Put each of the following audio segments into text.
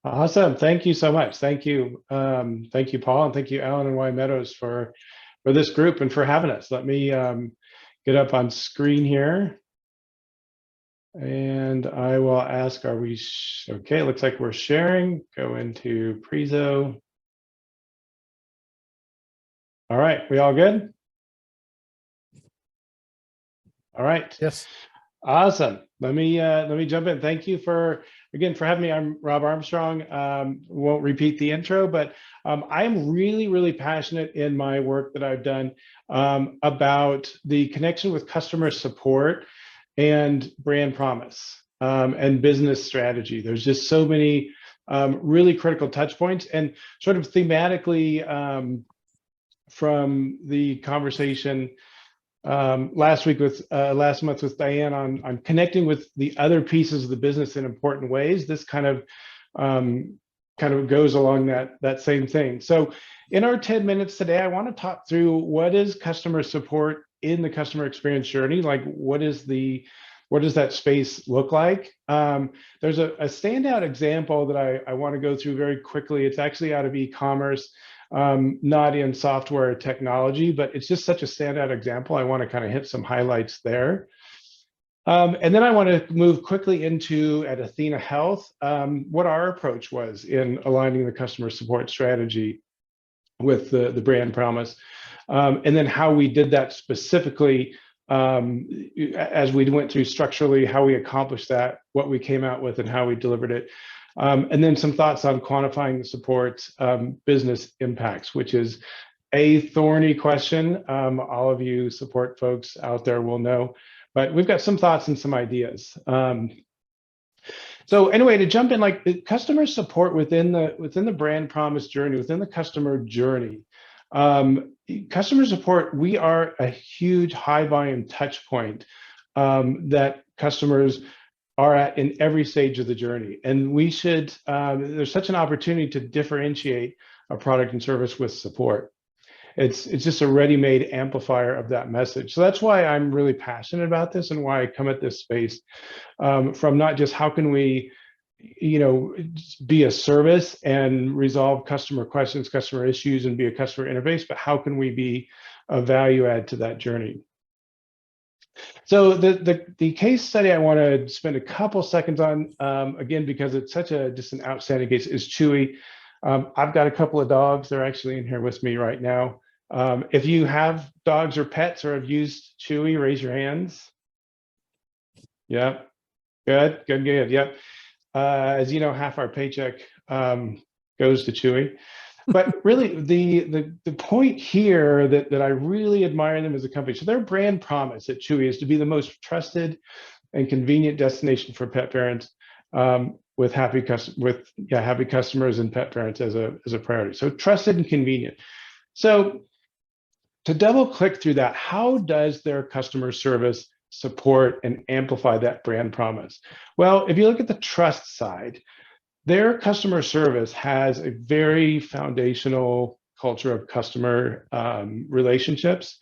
Awesome. Thank you so much. Thank you, Paul, and thank you, Alan and Y Meadows for this group and for having us. Let me get up on screen here, and I will ask, are we okay? It looks like we're sharing. Go into Prezo. All right, we all good? All right. Yes. Awesome. Let me jump in. Thank you for having me. I'm Rob Armstrong. Won't repeat the intro, but I'm really passionate in my work that I've done about the connection with customer support and brand promise and business strategy. There's just so many really critical touch points, and sort of thematically from the conversation last month with Diane on connecting with the other pieces of the business in important ways. This kind of goes along that same thing. So in our 10 minutes today, I want to talk through what is customer support in the customer experience journey. Like what does that space look like? There's a standout example that I want to go through very quickly. It's actually out of e-commerce. Not in software or technology, but it's just such a standout example. I want to kind of hit some highlights there. And then I want to move quickly into, at Athena Health, what our approach was in aligning the customer support strategy with the brand promise. And then how we did that specifically as we went through structurally, how we accomplished that, what we came out with, and how we delivered it. And then some thoughts on quantifying the support business impacts, which is a thorny question. All of you support folks out there will know, but we've got some thoughts and some ideas. So anyway, to jump in, like customer support within the brand promise journey, within the customer journey, customer support, we are a huge high volume touch point that customers are at in every stage of the journey. And we should, there's such an opportunity to differentiate a product and service with support. It's just a ready-made amplifier of that message. So that's why I'm really passionate about this and why I come at this space from not just how can we, be a service and resolve customer questions, customer issues, and be a customer interface, but how can we be a value add to that journey? So the case study I want to spend a couple seconds on, again, because it's just an outstanding case, is Chewy. I've got a couple of dogs. They're actually in here with me right now. If you have dogs or pets or have used Chewy, raise your hands. Yeah, good. Yep. As you know, half our paycheck goes to Chewy. But really, the point here that I really admire them as a company, so their brand promise at Chewy is to be the most trusted and convenient destination for pet parents, with happy customers and pet parents as a priority. So trusted and convenient. So to double click through that, how does their customer service support and amplify that brand promise? Well, if you look at the trust side, their customer service has a very foundational culture of customer relationships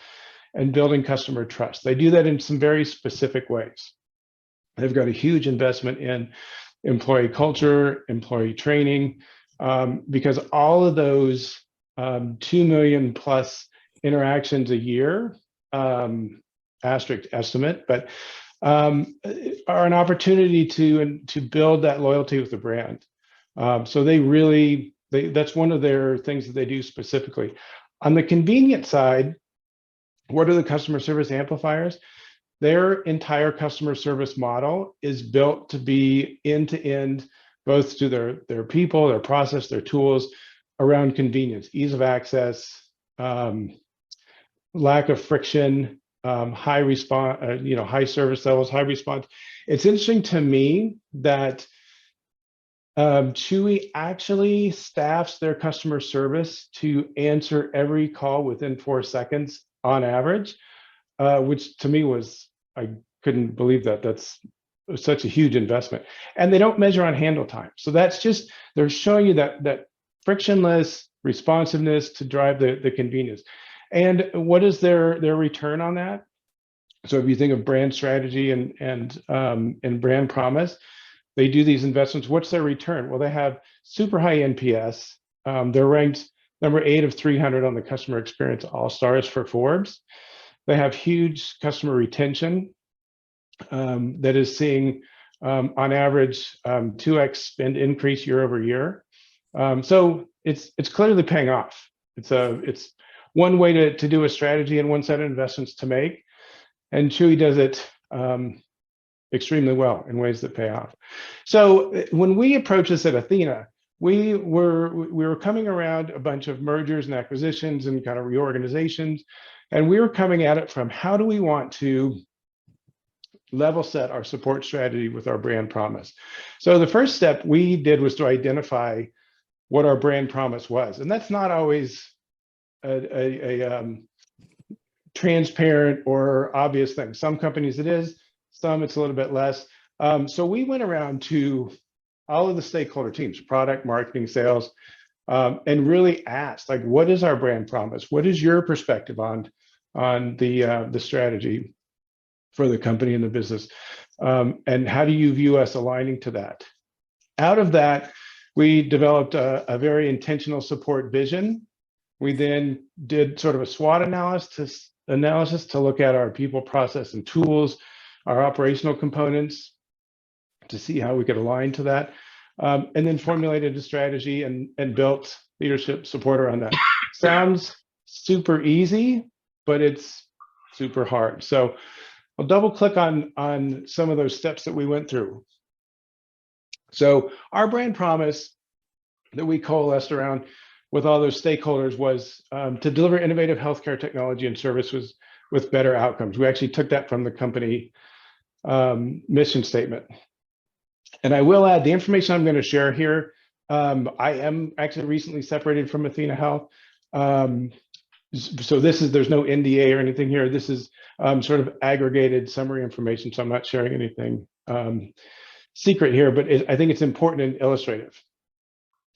and building customer trust. They do that in some very specific ways. They've got a huge investment in employee culture, employee training, because all of those 2 million plus interactions a year, asterisk estimate, but are an opportunity to build that loyalty with the brand. So that's one of their things that they do specifically. On the convenient side, what are the customer service amplifiers? Their entire customer service model is built to be end-to-end, both to their people, their process, their tools, around convenience, ease of access, lack of friction, high response, high service levels, high response. It's interesting to me that Chewy actually staffs their customer service to answer every call within 4 seconds on average, which to me I couldn't believe that. That's such a huge investment. And they don't measure on handle time. So that's just, they're showing you that frictionless responsiveness to drive the convenience. And what is their return on that? So if you think of brand strategy and brand promise, They do these investments. What's their return? Well, they have super high NPS. They're ranked number 8 of 300 on the customer experience all stars for Forbes. They have huge customer retention that is seeing on average 2x spend increase year over year. So it's clearly paying off. It's one way to do a strategy and one set of investments to make, and Chewy does it extremely well in ways that pay off. So when we approached this at Athena, we were coming around a bunch of mergers and acquisitions and kind of reorganizations, and we were coming at it from how do we want to level set our support strategy with our brand promise. So the first step we did was to identify what our brand promise was, and that's not always a transparent or obvious thing. Some companies it is, some it's a little bit less. So we went around to all of the stakeholder teams, product, marketing, sales, and really asked, like, what is our brand promise? What is your perspective on the strategy for the company and the business? And how do you view us aligning to that? Out of that, we developed a very intentional support vision. We then did sort of a SWOT analysis to look at our people, process, and tools, our operational components, to see how we could align to that, and then formulated a strategy and built leadership support around that. Sounds super easy, but it's super hard. So I'll double click on some of those steps that we went through. So our brand promise that we coalesced around with all those stakeholders was to deliver innovative healthcare technology and services with better outcomes. We actually took that from the company mission statement. And I will add the information I'm going to share here. I am actually recently separated from Athena Health. So there's no NDA or anything here. This is sort of aggregated summary information. So I'm not sharing anything secret here, but I think it's important and illustrative.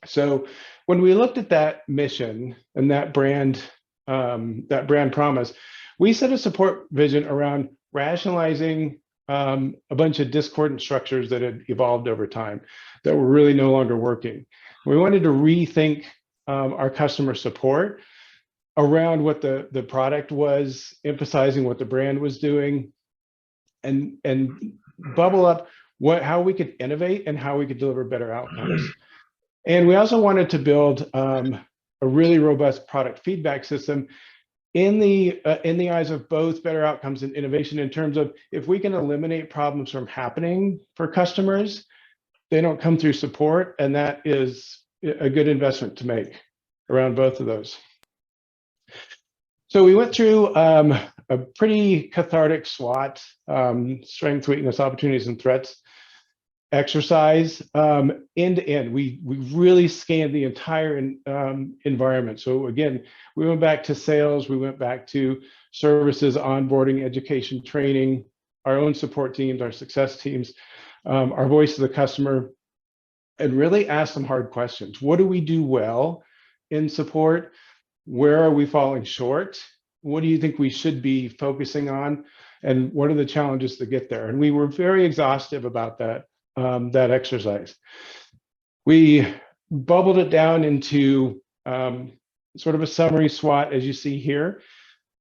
So when we looked at that mission and that brand promise, we set a support vision around rationalizing a bunch of discordant structures that had evolved over time that were really no longer working. We wanted to rethink our customer support around what the product was, emphasizing what the brand was doing, and bubble up how we could innovate and how we could deliver better outcomes. And we also wanted to build a really robust product feedback system in the eyes of both better outcomes and innovation, in terms of if we can eliminate problems from happening for customers, they don't come through support, and that is a good investment to make around both of those. So we went through a pretty cathartic SWOT, strengths, weakness, opportunities, and threats exercise, end to end. We really scanned the entire environment. So again, we went back to sales, we went back to services, onboarding, education, training, our own support teams, our success teams, our voice of the customer, and really asked some hard questions. What do we do well in support? Where are we falling short? What do you think we should be focusing on? And what are the challenges to get there? And we were very exhaustive about that exercise. We bubbled it down into sort of a summary SWOT, as you see here.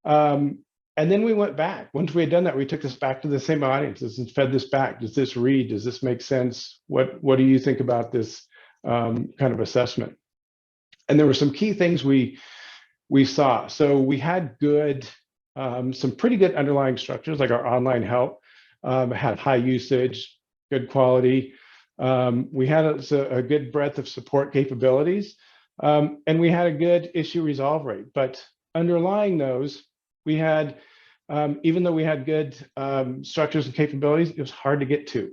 And then we went back. Once we had done that, we took this back to the same audiences and fed this back. Does this read? Does this make sense? What do you think about this kind of assessment? And there were some key things we saw. So we had some pretty good underlying structures, like our online help had high usage, good quality. We had a good breadth of support capabilities, and we had a good issue resolve rate. But underlying those, we had, even though we had good structures and capabilities, it was hard to get to.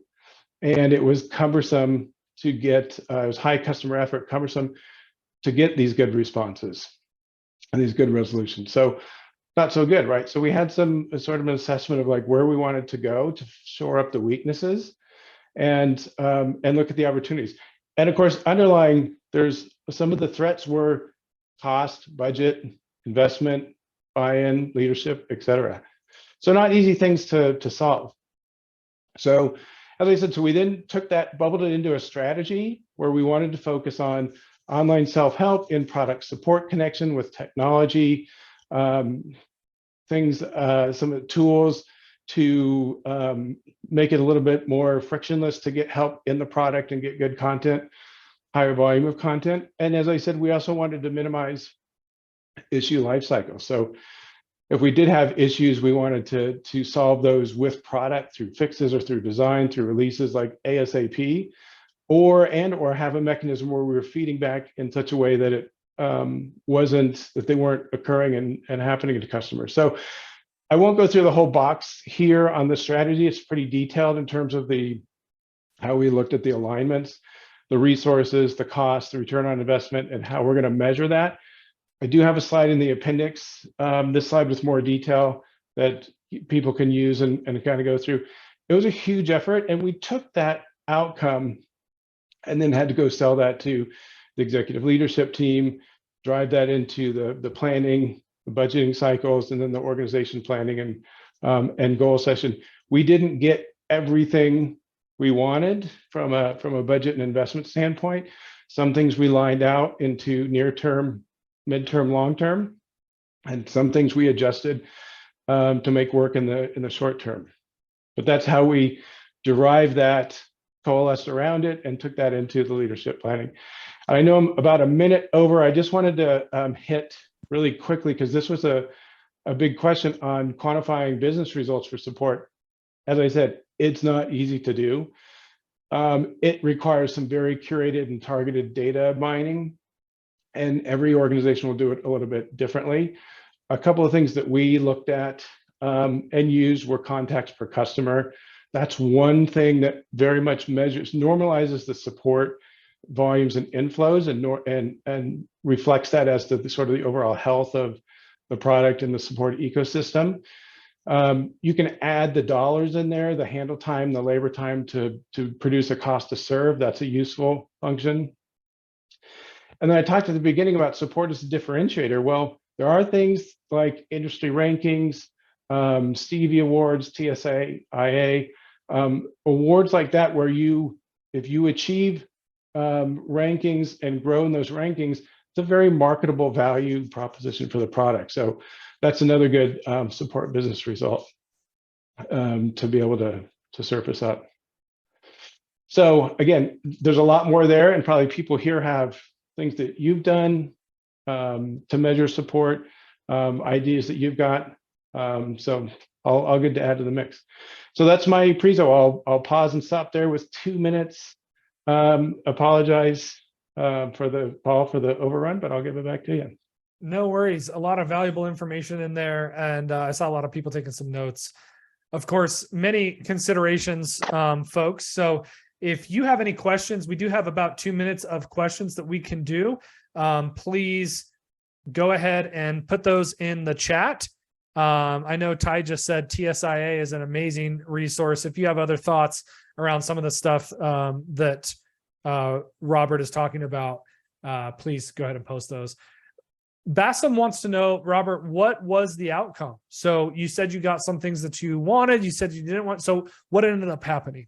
And it was cumbersome to get, it was high customer effort, cumbersome to get these good responses and these good resolutions. So not so good, right? So we had some sort of an assessment of like where we wanted to go to shore up the weaknesses and look at the opportunities. And of course, underlying, there's some of the threats were cost, budget, investment, buy-in, leadership, et cetera. So not easy things to solve. So as I said, so we then took that, bubbled it into a strategy where we wanted to focus on online self-help, in product support connection with technology, things, some of the tools to make it a little bit more frictionless to get help in the product and get good content, higher volume of content. And as I said, we also wanted to minimize issue life cycle. So if we did have issues, we wanted to solve those with product through fixes or through design, through releases like ASAP, or have a mechanism where we were feeding back in such a way that it that they weren't occurring and happening to customers. So I won't go through the whole box here on the strategy. It's pretty detailed in terms of how we looked at the alignments, the resources, the cost, the return on investment, and how we're going to measure that. I do have a slide in the appendix, this slide with more detail that people can use and kind of go through. It was a huge effort, and we took that outcome and then had to go sell that to the executive leadership team, drive that into the planning, the budgeting cycles, and then the organization planning and goal session. We didn't get everything we wanted from a budget and investment standpoint. Some things we lined out into near term, midterm, long term, and some things we adjusted to make work in the short term. But that's how we derived that, coalesced around it, and took that into the leadership planning. I know I'm about a minute over. I just wanted to hit really quickly, because this was a big question on quantifying business results for support. As I said, it's not easy to do. It requires some very curated and targeted data mining, and every organization will do it a little bit differently. A couple of things that we looked at and used were contacts per customer. That's one thing that very much normalizes the support volumes and inflows, and reflects that as to the sort of the overall health of the product and the support ecosystem. You can add the dollars in there, the handle time, the labor time to produce a cost to serve. That's a useful function. And then I talked at the beginning about support as a differentiator. Well, there are things like industry rankings, Stevie Awards, TSA, IA, awards like that, where if you achieve rankings and grow in those rankings, it's a very marketable value proposition for the product. So that's another good support business result to be able to surface up. So again, there's a lot more there, and probably people here have things that you've done to measure support, ideas that you've got. So I'll get to add to the mix. So that's my prezo. I'll pause and stop there with 2 minutes. Apologize Paul for the overrun, but I'll give it back to you. No worries. A lot of valuable information in there. And I saw a lot of people taking some notes. Of course, many considerations, folks. So if you have any questions, we do have about 2 minutes of questions that we can do. Please go ahead and put those in the chat. I know Ty just said TSIA is an amazing resource. If you have other thoughts around some of the stuff that Robert is talking about, please go ahead and post those. Bassam wants to know, Robert, what was the outcome? So you said you got some things that you wanted, you said you didn't want, so what ended up happening?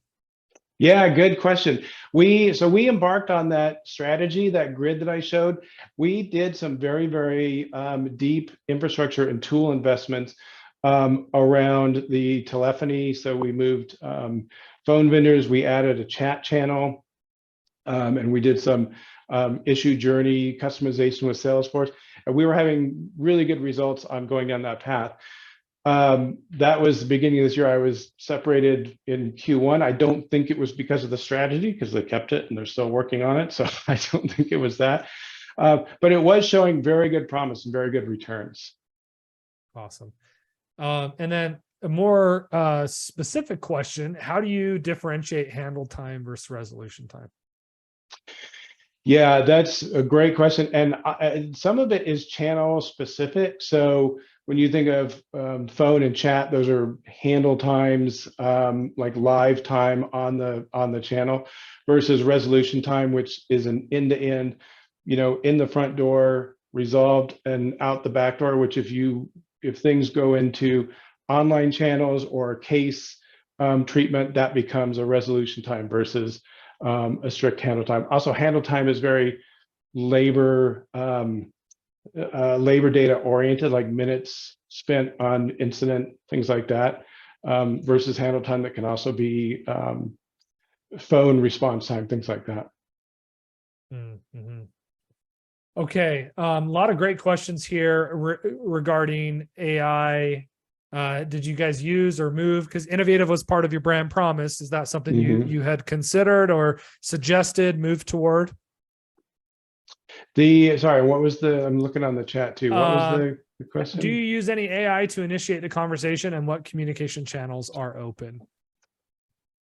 Yeah, good question. We embarked on that strategy, that grid that I showed. We did some very, very deep infrastructure and tool investments around the telephony. So we moved phone vendors, we added a chat channel, and we did some issue journey customization with Salesforce. And we were having really good results on going down that path. That was the beginning of this year. I was separated in Q1. I don't think it was because of the strategy, because they kept it and they're still working on it. So I don't think it was that. But it was showing very good promise and very good returns. Awesome. And then a more specific question, how do you differentiate handle time versus resolution time? Yeah, that's a great question. And some of it is channel specific. So when you think of phone and chat, those are handle times, like live time on the channel, versus resolution time, which is an end-to-end, in the front door, resolved, and out the back door, which if things go into online channels or a case treatment, that becomes a resolution time versus a strict handle time. Also, handle time is very labor labor data oriented, like minutes spent on incident, things like that, versus handle time that can also be phone response time, things like that. Mm-hmm. Okay, a lot of great questions here regarding AI. Did you guys use or move? Because innovative was part of your brand promise. Is that something you had considered or suggested, moved toward? Sorry, what was I'm looking on the chat too. What was the question? Do you use any AI to initiate the conversation, and what communication channels are open?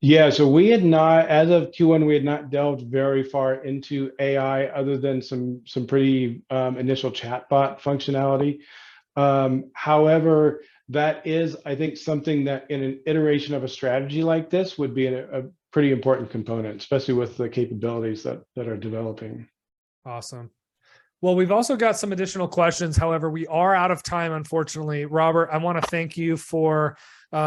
Yeah, so we had not, as of Q1, we had not delved very far into AI other than some pretty initial chatbot functionality. However, that is, I think, something that in an iteration of a strategy like this would be a pretty important component, especially with the capabilities that are developing. Awesome. Well, we've also got some additional questions. However, we are out of time, unfortunately. Robert, I want to thank you for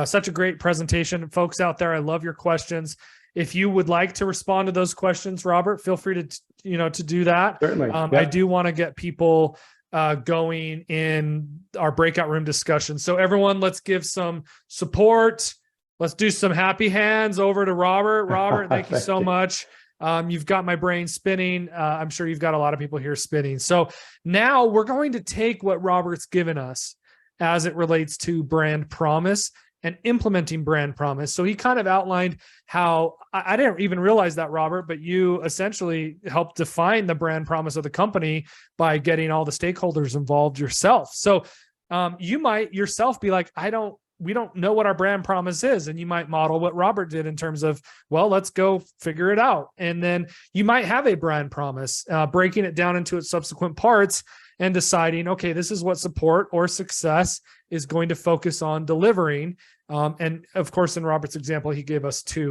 such a great presentation. Folks out there, I love your questions. If you would like to respond to those questions, Robert, feel free to do that. Certainly. Yep. I do want to get people going in our breakout room discussion. So everyone, let's give some support. Let's do some happy hands over to Robert. Robert, thank you so much. You've got my brain spinning. I'm sure you've got a lot of people here spinning. So now we're going to take what Robert's given us as it relates to brand promise and implementing brand promise. So he kind of outlined how I didn't even realize that, Robert, but you essentially helped define the brand promise of the company by getting all the stakeholders involved yourself. So you might yourself be like, we don't know what our brand promise is. And you might model what Robert did in terms of, well, let's go figure it out. And then you might have a brand promise, breaking it down into its subsequent parts and deciding, okay, this is what support or success is going to focus on delivering. And of course, in Robert's example, he gave us two.